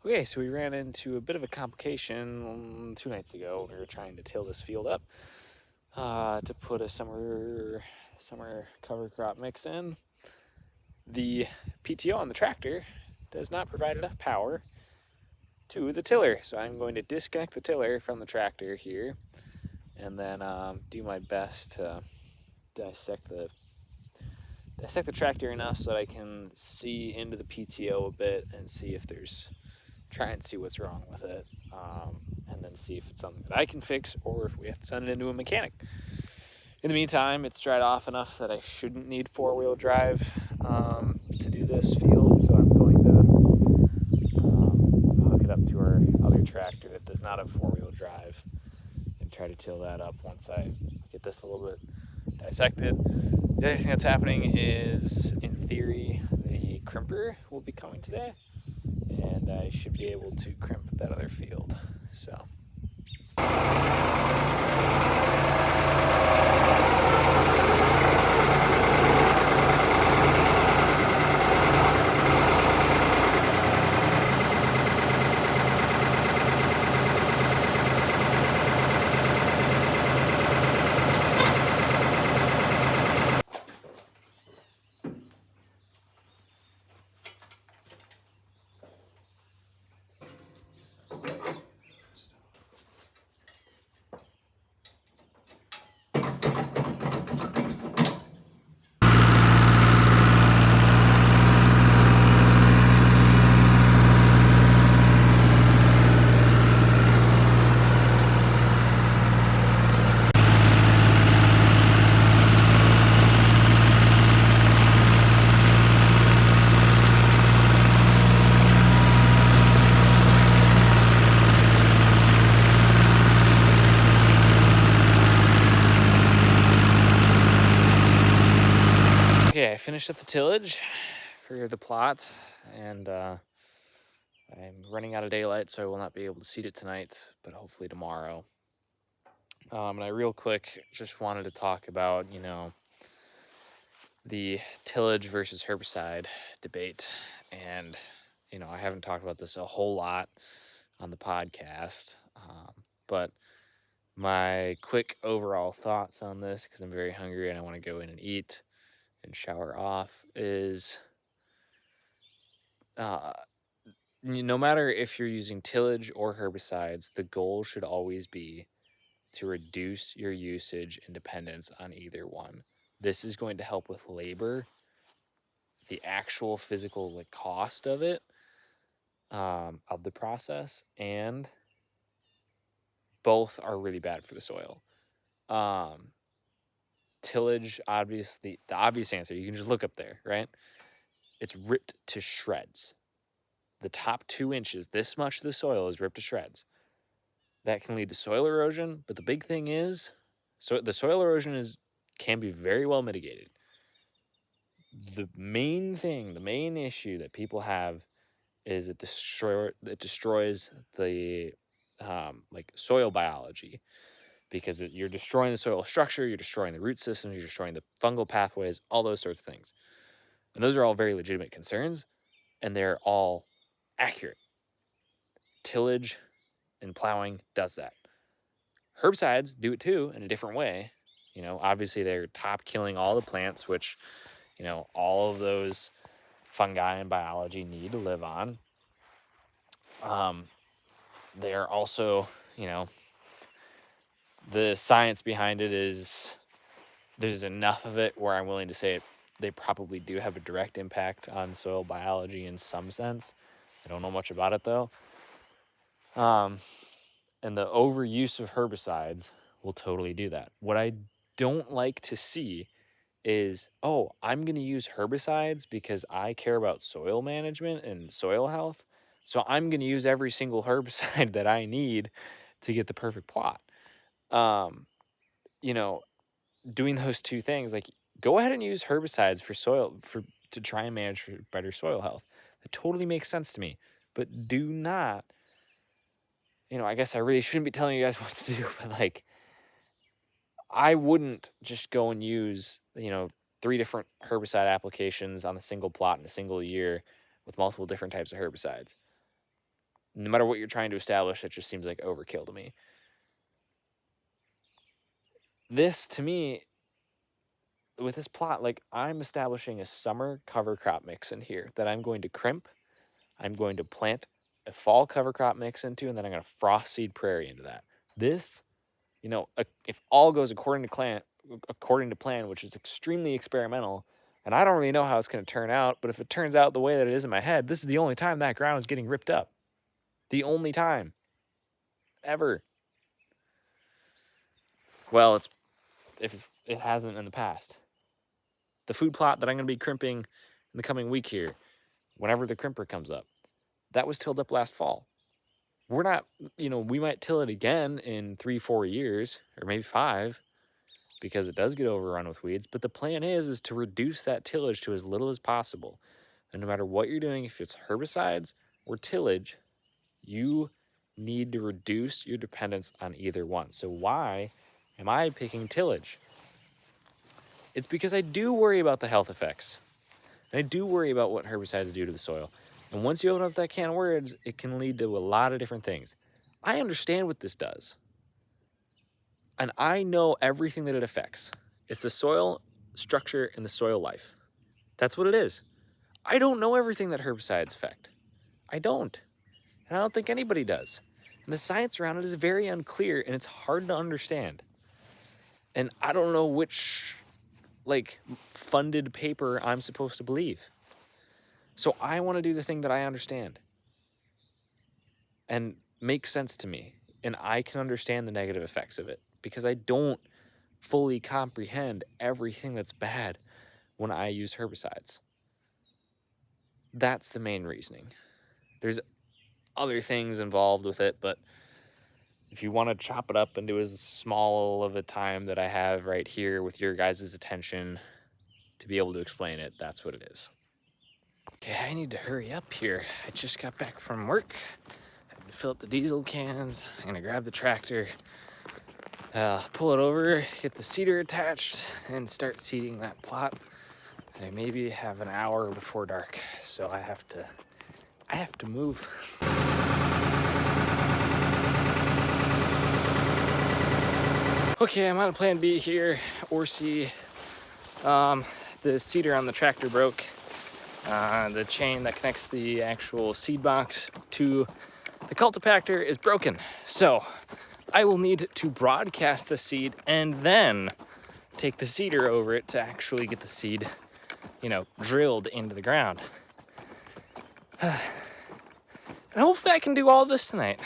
Okay, so we ran into a bit of a complication 2 nights ago. We were trying to till this field up to put a summer cover crop mix in. The PTO on the tractor does not provide enough power to the tiller, so I'm going to disconnect the tiller from the tractor here, and then do my best to dissect the tractor enough so that I can see into the PTO a bit and try and see what's wrong with it, and then see if it's something that I can fix or if we have to send it into a mechanic. In the meantime, it's dried off enough that I shouldn't need four-wheel drive to do this field, so I'm going to hook it up to our other tractor that does not have four-wheel drive and try to till that up once I get this a little bit dissected. The other thing that's happening is, in theory, the crimper will be coming today, and I should be able to crimp that other field. So. Okay, I finished up the tillage for the plot, and I'm running out of daylight, so I will not be able to seed it tonight, but hopefully tomorrow. And I real quick just wanted to talk about, the tillage versus herbicide debate. And, I haven't talked about this a whole lot on the podcast, but my quick overall thoughts on this, because I'm very hungry and I want to go in and eat and shower off, is no matter if you're using tillage or herbicides, the goal should always be to reduce your usage and dependence on either one. This is going to help with labor, the actual physical cost of it, of the process, and both are really bad for the soil. Tillage, obviously, the obvious answer, you can just look up there, right? It's ripped to shreds. The top 2 inches, this much of the soil is ripped to shreds. That can lead to soil erosion, but the big thing is, the soil erosion can be very well mitigated. The main issue that people have is it destroys the soil biology, because you're destroying the soil structure, you're destroying the root systems, you're destroying the fungal pathways, all those sorts of things. And those are all very legitimate concerns, and they're all accurate. Tillage and plowing does that. Herbicides do it too in a different way. Obviously they're top killing all the plants, which, all of those fungi and biology need to live on. They're also, the science behind it is there's enough of it where I'm willing to say they probably do have a direct impact on soil biology in some sense. I don't know much about it though. And the overuse of herbicides will totally do that. What I don't like to see is, I'm going to use herbicides because I care about soil management and soil health, so I'm going to use every single herbicide that I need to get the perfect plot. Doing those two things, go ahead and use herbicides to try and manage for better soil health. That totally makes sense to me, but do not, I guess I really shouldn't be telling you guys what to do, but I wouldn't just go and use, 3 different herbicide applications on a single plot in a single year with multiple different types of herbicides. No matter what you're trying to establish, it just seems like overkill to me. This, to me, with this plot, like, I'm establishing a summer cover crop mix in here that I'm going to crimp. I'm going to plant a fall cover crop mix into, and then I'm going to frost seed prairie into that. This, you know, if all goes according to plan, which is extremely experimental, and I don't really know how it's going to turn out, but if it turns out the way that it is in my head, this is the only time that ground is getting ripped up. The only time. Ever. Well, if it hasn't in the past. The food plot that I'm going to be crimping in the coming week here, whenever the crimper comes up, that was tilled up last fall. We're not, we might till it again in 3-4 years, or maybe 5, because it does get overrun with weeds. But the plan is to reduce that tillage to as little as possible. And no matter what you're doing, if it's herbicides or tillage, you need to reduce your dependence on either one. So why am I picking tillage? It's because I do worry about the health effects. And I do worry about what herbicides do to the soil. And once you open up that can of worms, it can lead to a lot of different things. I understand what this does. And I know everything that it affects. It's the soil structure and the soil life. That's what it is. I don't know everything that herbicides affect. I don't. And I don't think anybody does. And the science around it is very unclear, and it's hard to understand. And I don't know which, funded paper I'm supposed to believe. So I want to do the thing that I understand and makes sense to me. And I can understand the negative effects of it because I don't fully comprehend everything that's bad when I use herbicides. That's the main reasoning. There's other things involved with it, but if you want to chop it up into as small of a time that I have right here with your guys' attention to be able to explain it, that's what it is. Okay, I need to hurry up here. I just got back from work. I had to fill up the diesel cans. I'm gonna grab the tractor, pull it over, get the seeder attached, and start seeding that plot. I maybe have an hour before dark, so I have to move. Okay, I'm on plan B here, or C. The seeder on the tractor broke. The chain that connects the actual seed box to the cultipactor is broken. So I will need to broadcast the seed and then take the seeder over it to actually get the seed, drilled into the ground. And hopefully I can do all this tonight.